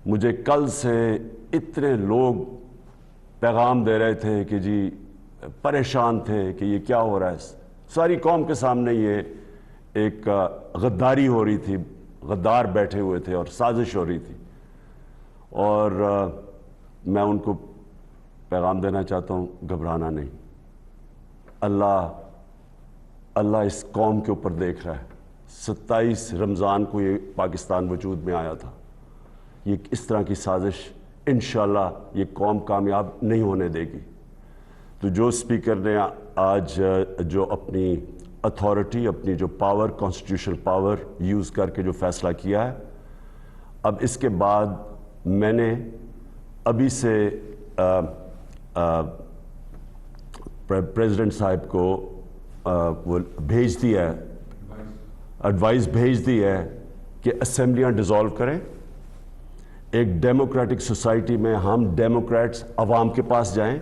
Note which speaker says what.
Speaker 1: مجھے کل سے اتنے لوگ پیغام دے رہے تھے کہ جی پریشان تھے کہ یہ کیا ہو رہا ہے. ساری قوم کے سامنے یہ ایک غداری ہو رہی تھی، غدار بیٹھے ہوئے تھے اور سازش ہو رہی تھی. اور میں ان کو پیغام دینا چاہتا ہوں، گھبرانا نہیں. اللہ اس قوم کے اوپر دیکھ رہا ہے. 27 رمضان کو یہ پاکستان وجود میں آیا تھا. یہ اس طرح کی سازش انشاءاللہ یہ قوم کامیاب نہیں ہونے دے گی. تو جو اسپیکر نے آج جو اپنی اتھارٹی، اپنی جو پاور، کانسٹیٹیوشنل پاور یوز کر کے جو فیصلہ کیا ہے، اب اس کے بعد میں نے ابھی سے پریزیڈنٹ صاحب کو وہ بھیج دیا ہے، ایڈوائز بھیج دی ہے کہ اسمبلیاں ڈیزالو کریں. ایک ڈیموکریٹک سوسائٹی میں ہم ڈیموکریٹس عوام کے پاس جائیں